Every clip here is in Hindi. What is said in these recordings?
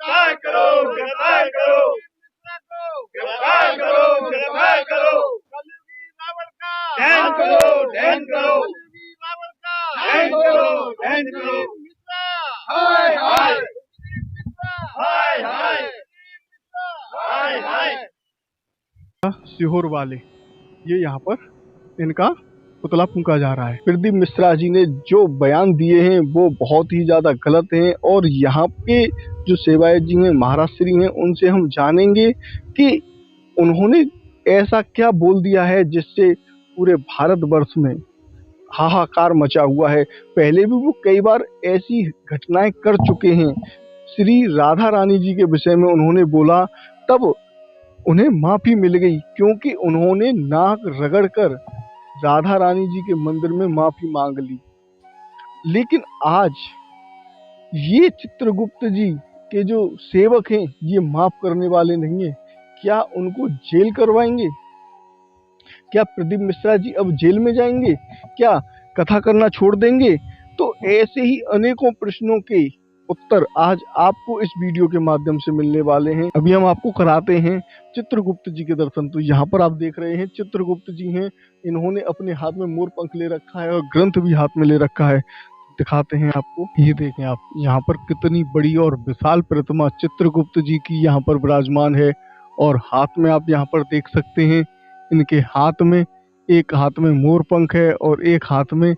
गिरफ्तार करो, गिरफ्तार करो, गिरफ्तार करो, गिरफ्तार करो, डैन करो, डैन करो, डैन करो, डैन करो, हाय हाय हाय हाय हाय हाय। सीहोर वाले ये यहाँ पर इनका पुतला फूंका जा रहा है। प्रदीप मिश्रा जी ने जो बयान दिए हैं वो बहुत ही ज्यादा गलत हैं और यहाँ के जो सेवायत जी हैं, महाराष्ट्री हैं, उनसे हम जानेंगे कि उन्होंने ऐसा क्या बोल दिया है जिससे पूरे भारतवर्ष में हाहाकार मचा हुआ है। पहले भी वो कई बार ऐसी घटनाएं कर चुके हैं। श्री राधा रानी जी के विषय में उन्होंने बोला, तब उन्हें माफी मिल गई क्योंकि उन्होंने नाक रगड़कर राधा रानी जी के मंदिर में माफी मांग ली। लेकिन आज ये चित्रगुप्त जी के जो सेवक हैं ये माफ करने वाले नहीं है। क्या उनको जेल करवाएंगे? क्या प्रदीप मिश्रा जी अब जेल में जाएंगे? क्या कथा करना छोड़ देंगे? तो ऐसे ही अनेकों प्रश्नों के उत्तर आज आपको इस वीडियो के माध्यम से मिलने वाले हैं। अभी हम आपको कराते हैं चित्रगुप्त जी के दर्शन। तो यहाँ पर आप देख रहे हैं चित्रगुप्त जी हैं, इन्होंने अपने हाथ में मोर पंख ले रखा है और ग्रंथ भी हाथ में ले रखा है। दिखाते हैं आपको, ये देखें आप यहाँ पर कितनी बड़ी और विशाल प्रतिमा चित्रगुप्त जी की यहाँ पर विराजमान है। और हाथ में आप यहाँ पर देख सकते हैं इनके हाथ में, एक हाथ में मोर पंख है और एक हाथ में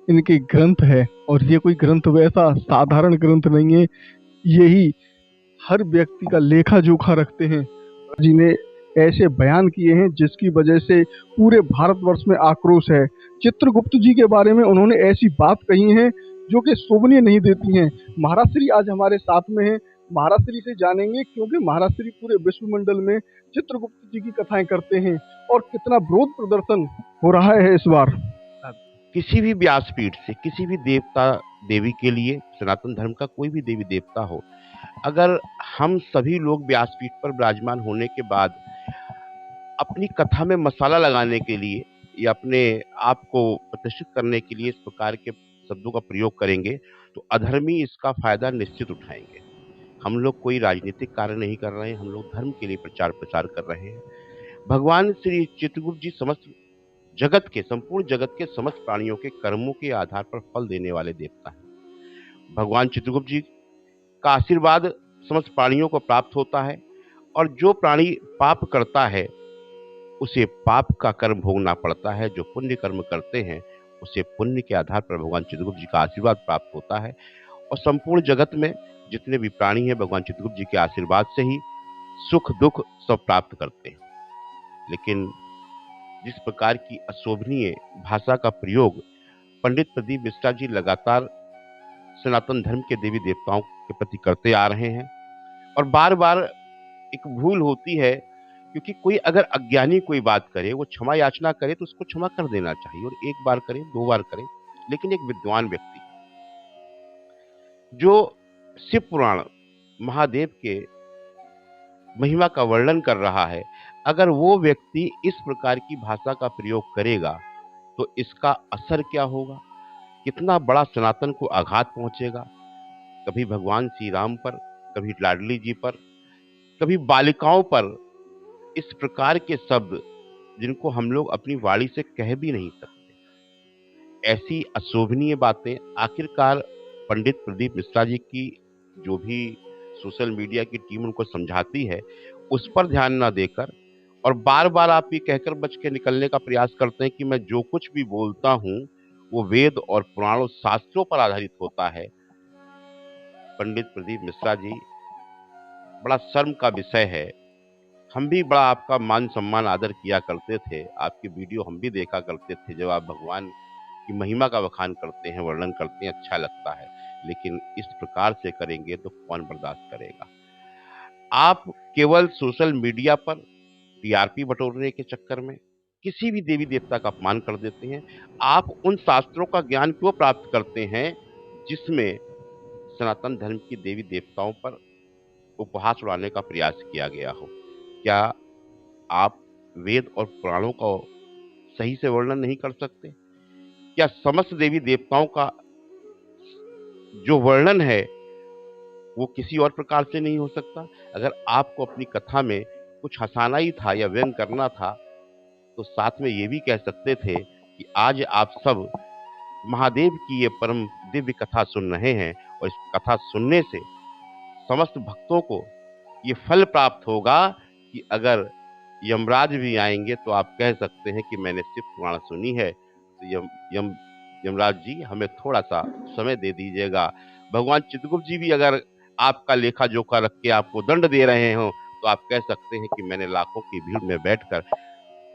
इनके ग्रंथ है। और ये कोई ग्रंथ वैसा साधारण ग्रंथ नहीं है, यही हर व्यक्ति का लेखा जोखा रखते हैं। जी ने ऐसे बयान किए हैं जिसकी वजह से पूरे भारतवर्ष में आक्रोश है। चित्रगुप्त जी के बारे में उन्होंने ऐसी बात कही है जो कि शोभनीय नहीं देती हैं। महाराष्ट्री आज हमारे साथ में है, महाराष्ट्री से जानेंगे क्योंकि महाराष्ट्री पूरे विश्वमंडल में चित्रगुप्त जी की कथाएं करते हैं और कितना विरोध प्रदर्शन हो रहा है इस बार। किसी भी व्यासपीठ से किसी भी देवता देवी के लिए, सनातन धर्म का कोई भी देवी देवता हो, अगर हम सभी लोग व्यासपीठ पर विराजमान होने के बाद अपनी कथा में मसाला लगाने के लिए या अपने आप को प्रतिष्ठित करने के लिए इस प्रकार के शब्दों का प्रयोग करेंगे तो अधर्मी इसका फायदा निश्चित उठाएंगे। हम लोग कोई राजनीतिक कार्य नहीं कर रहे हैं, हम लोग धर्म के लिए प्रचार प्रसार कर रहे हैं। भगवान श्री चित्रगुप्त जी समस्त जगत के, संपूर्ण जगत के समस्त प्राणियों के कर्मों के आधार पर फल देने वाले देवता हैं। भगवान चित्रगुप्त जी का आशीर्वाद समस्त प्राणियों को प्राप्त होता है और जो प्राणी पाप करता है उसे पाप का कर्म भोगना पड़ता है। जो पुण्य कर्म करते हैं उसे पुण्य के आधार पर भगवान चित्रगुप्त जी का आशीर्वाद प्राप्त होता है। और संपूर्ण जगत में जितने भी प्राणी हैं भगवान चित्रगुप्त जी के आशीर्वाद से ही सुख दुख सब प्राप्त करते हैं। लेकिन जिस प्रकार की अशोभनीय भाषा का प्रयोग पंडित प्रदीप मिश्रा जी लगातार सनातन धर्म के देवी देवताओं के प्रति करते आ रहे हैं, और बार बार एक भूल होती है क्योंकि कोई अगर अज्ञानी कोई बात करे, वो क्षमा याचना करे तो उसको क्षमा कर देना चाहिए, और एक बार करे, दो बार करे। लेकिन एक विद्वान व्यक्ति जो शिव पुराण महादेव के महिमा का वर्णन कर रहा है, अगर वो व्यक्ति इस प्रकार की भाषा का प्रयोग करेगा तो इसका असर क्या होगा, कितना बड़ा सनातन को आघात पहुंचेगा। कभी भगवान श्री राम पर, कभी लाडली जी पर, कभी बालिकाओं पर इस प्रकार के शब्द जिनको हम लोग अपनी वाणी से कह भी नहीं सकते, ऐसी अशोभनीय बातें आखिरकार पंडित प्रदीप मिश्रा जी की जो भी सोशल मीडिया की टीम उनको समझाती है उस पर ध्यान ना देकर, और बार बार आप ये कहकर बच के निकलने का प्रयास करते हैं कि मैं जो कुछ भी बोलता हूं वो वेद और पुराणों शास्त्रों पर आधारित होता है। पंडित प्रदीप मिश्रा जी, बड़ा शर्म का विषय है। हम भी बड़ा आपका मान सम्मान आदर किया करते थे, आपकी वीडियो हम भी देखा करते थे, जब आप भगवान की महिमा का बखान करते हैं, वर्णन करते हैं, अच्छा लगता है। लेकिन इस प्रकार से करेंगे तो कौन बर्दाश्त करेगा। आप केवल सोशल मीडिया पर टीआरपी बटोरने के चक्कर में किसी भी देवी देवता का अपमान कर देते हैं। आप उन शास्त्रों का ज्ञान क्यों प्राप्त करते हैं जिसमें सनातन धर्म की देवी देवताओं पर उपहास उड़ाने का प्रयास किया गया हो? क्या आप वेद और पुराणों का सही से वर्णन नहीं कर सकते? क्या समस्त देवी देवताओं का जो वर्णन है वो किसी और प्रकार से नहीं हो सकता। अगर आपको अपनी कथा में कुछ हँसाना ही था या व्यंग करना था, तो साथ में ये भी कह सकते थे कि आज आप सब महादेव की ये परम दिव्य कथा सुन रहे हैं और इस कथा सुनने से समस्त भक्तों को ये फल प्राप्त होगा कि अगर यमराज भी आएंगे तो आप कह सकते हैं कि मैंने शिव पुराण सुनी है, तो यमराज जी हमें थोड़ा सा समय दे दीजिएगा। भगवान चित्रगुप्त जी भी अगर आपका लेखा जोखा रख के आपको दंड दे रहे हो, तो आप कह सकते हैं कि मैंने लाखों की भीड़ में बैठकर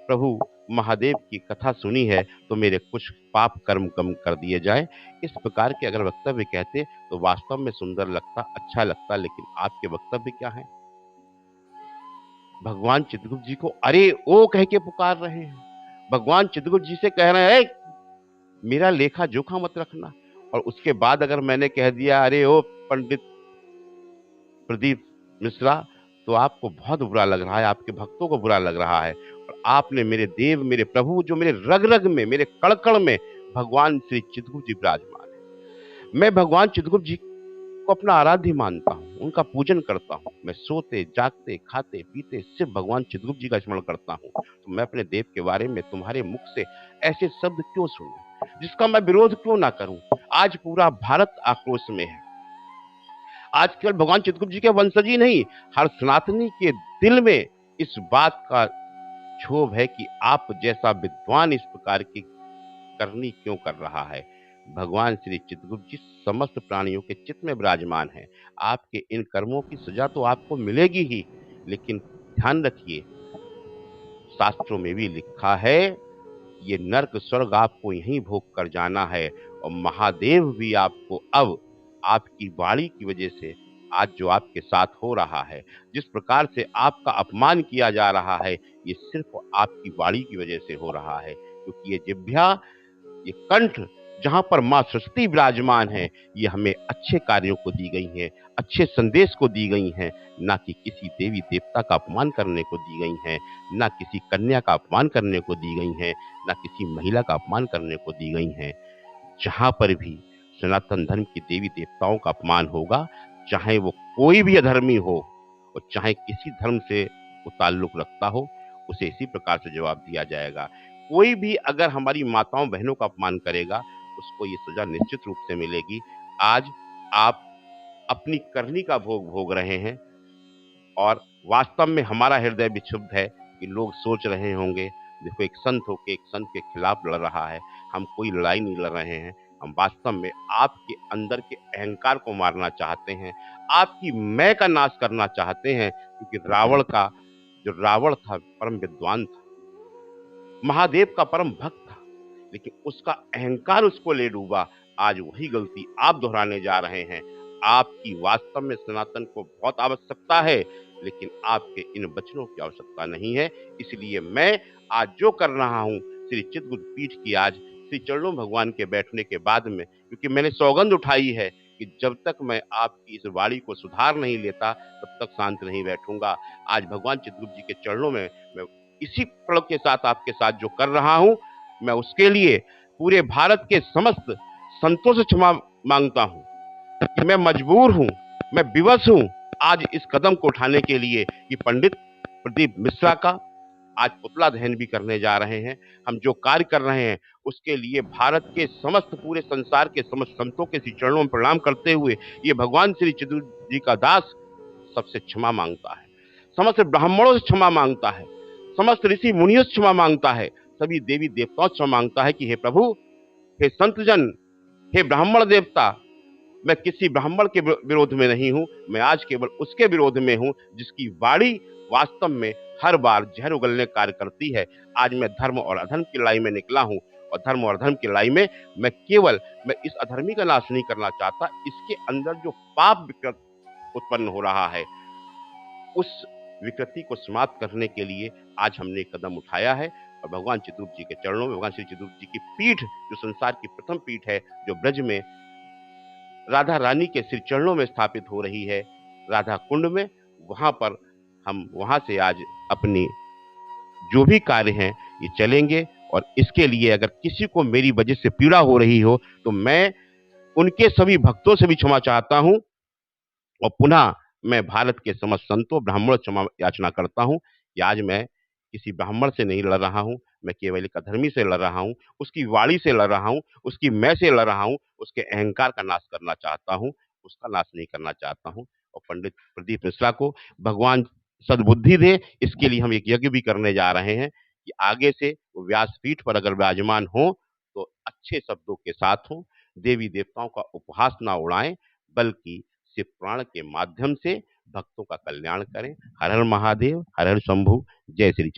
प्रभु महादेव की कथा सुनी है, तो मेरे कुछ पाप कर्म कम कर दिए जाए। इस प्रकार के अगर वक्तव्य कहते तो वास्तव में सुंदर लगता, अच्छा लगता। लेकिन आपके वक्तव्य क्या है? भगवान चित्रगुप्त जी को अरे ओ कह के पुकार रहे हैं। भगवान चित्रगुप्त जी से कह रहे हैं मेरा लेखा जोखा मत रखना। और उसके बाद अगर मैंने कह दिया अरे ओ पंडित प्रदीप मिश्रा, तो आपको बहुत बुरा लग रहा है, आपके भक्तों को बुरा लग रहा है। और आपने मेरे देव, मेरे प्रभु, जो मेरे रग रग में, मेरे कण कण में भगवान श्री चित्रगुप्त जी विराजमान है। मैं भगवान चित्रगुप्त जी को अपना आराध्य मानता हूँ, उनका पूजन करता हूँ। मैं सोते जागते खाते पीते सिर्फ भगवान चित्रगुप्त जी का स्मरण करता हूँ। तो मैं अपने देव के बारे में तुम्हारे मुख से ऐसे शब्द क्यों सुनूं, जिसका मैं विरोध क्यों ना करूं? आज पूरा भारत आक्रोश में है। आज केवल भगवान चित्रगुप्त जी के वंशज ही नहीं, हर सनातनी के दिल में इस बात का क्षोभ है कि आप जैसा विद्वान इस प्रकार की करनी क्यों कर रहा है। भगवान श्री चित्रगुप्त जी समस्त प्राणियों के चित्त में विराजमान है। आपके इन कर्मों की सजा तो आपको मिलेगी ही, लेकिन ध्यान रखिए, शास्त्रों में भी लिखा है ये नर्क स्वर्ग आपको यहीं भोग कर जाना है। और महादेव भी आपको अब आपकी वाणी की वजह से आज जो आपके साथ हो रहा है, जिस प्रकार से आपका अपमान किया जा रहा है, ये सिर्फ आपकी वाणी की वजह से हो रहा है। क्योंकि ये जिह्वा, ये कंठ जहां पर मां सरस्वती विराजमान है, ये हमें अच्छे कार्यों को दी गई है, अच्छे संदेश को दी गई हैं, ना कि किसी देवी देवता का अपमान करने को दी गई हैं, ना किसी कन्या का अपमान करने को दी गई हैं, ना किसी महिला का अपमान करने को दी गई हैं। जहां पर भी सनातन धर्म की देवी देवताओं का अपमान होगा, चाहे वो कोई भी अधर्मी हो और चाहे किसी धर्म से वो ताल्लुक रखता हो, उसे इसी प्रकार से जवाब दिया जाएगा। कोई भी अगर हमारी माताओं बहनों का अपमान करेगा, उसको ये सजा निश्चित रूप से मिलेगी। आज आप अपनी करनी का भोग भोग रहे हैं और वास्तव में हमारा हृदय भी क्षुब्ध है कि लोग सोच रहे होंगे देखो एक संत होके एक संत के खिलाफ लड़ रहा है। हम कोई लड़ाई नहीं लड़ रहे हैं, हम वास्तव में आपके अंदर के अहंकार को मारना चाहते हैं, आपकी मैं का नाश करना चाहते हैं। क्योंकि रावण था परम विद्वान था, महादेव का परम भक्त था, लेकिन उसका अहंकार उसको ले डूबा। आज वही गलती आप दोहराने जा रहे हैं। आपकी वास्तव में सनातन को बहुत आवश्यकता है, लेकिन आपके इन वचनों की आवश्यकता नहीं है। इसलिए मैं आज जो कर रहा हूं, श्री चित्रगुप्त पीठ की आज श्री चरणों भगवान के बैठने के बाद में, क्योंकि मैंने सौगंध उठाई है कि जब तक मैं आपकी इस वाणी को सुधार नहीं लेता, तब तक शांत नहीं बैठूंगा। आज भगवान चित्रगुप्त जी के चरणों में मैं इसी प्रण के साथ आपके साथ जो कर रहा हूं, मैं उसके लिए पूरे भारत के समस्त संतों से क्षमा मांगता हूं कि मैं मजबूर हूं, मैं विवश हूं आज इस कदम को उठाने के लिए कि पंडित प्रदीप मिश्रा का आज पुतला दहन भी करने जा रहे हैं। हम जो कार्य कर रहे हैं उसके लिए भारत के समस्त पूरे संसार के समस्त संतों के श्री चरणों में प्रणाम करते हुए ये भगवान श्री चित्रगुप्त जी का दास सबसे क्षमा मांगता है, समस्त ब्राह्मणों से क्षमा मांगता है, समस्त ऋषि मुनियों से क्षमा मांगता है, सभी देवी देवताओं से क्षमा मांगता है कि हे प्रभु, हे संतजन, हे ब्राह्मण देवता, मैं किसी ब्राह्मण के विरोध में नहीं हूं, मैं आज केवल उसके विरोध में हूं जिसकी वाणी वास्तव में हर बार जहर उगलने कार्य करती है। आज मैं धर्म और अधर्म की लड़ाई में निकला हूं और धर्म और अधर्म की लड़ाई में मैं इस अधर्मी का नाश नहीं करना चाहता, इसके अंदर जो पाप विकृत उत्पन्न हो रहा है उस विकृति को समाप्त करने के लिए आज हमने एक कदम उठाया है। और भगवान चित्रगुप्त जी के चरणों में, भगवान श्री चित्रगुप्त जी की पीठ जो संसार की प्रथम पीठ है, जो ब्रज में राधा रानी के श्री चरणों में स्थापित हो रही है, राधा कुंड में, वहां पर हम वहां से आज अपनी जो भी कार्य हैं ये चलेंगे। और इसके लिए अगर किसी को मेरी वजह से पीड़ा हो रही हो, तो मैं उनके सभी भक्तों से भी क्षमा चाहता हूं और पुनः मैं भारत के समस्त संतों ब्राह्मणों से क्षमा याचना करता हूं कि आज मैं किसी ब्राह्मण से नहीं लड़ रहा हूं, मैं केवल एक अधर्मी से लड़ रहा हूं, उसकी वाणी से लड़ रहा हूं, उसकी मैं से लड़ रहा हूं, उसके अहंकार का नाश करना चाहता हूं, उसका नाश नहीं करना चाहता हूं। और पंडित प्रदीप मिश्रा को भगवान सद्बुद्धि दे, इसके लिए हम एक यज्ञ भी करने जा रहे हैं कि आगे से वो व्यासपीठ पर अगर विराजमान हो तो अच्छे शब्दों के साथ हो, देवी देवताओं का उपहास ना उड़ाएं, बल्कि शिव पुराण के माध्यम से भक्तों का कल्याण करें। हर हर महादेव, हर हर शंभु, जय श्री चित्र।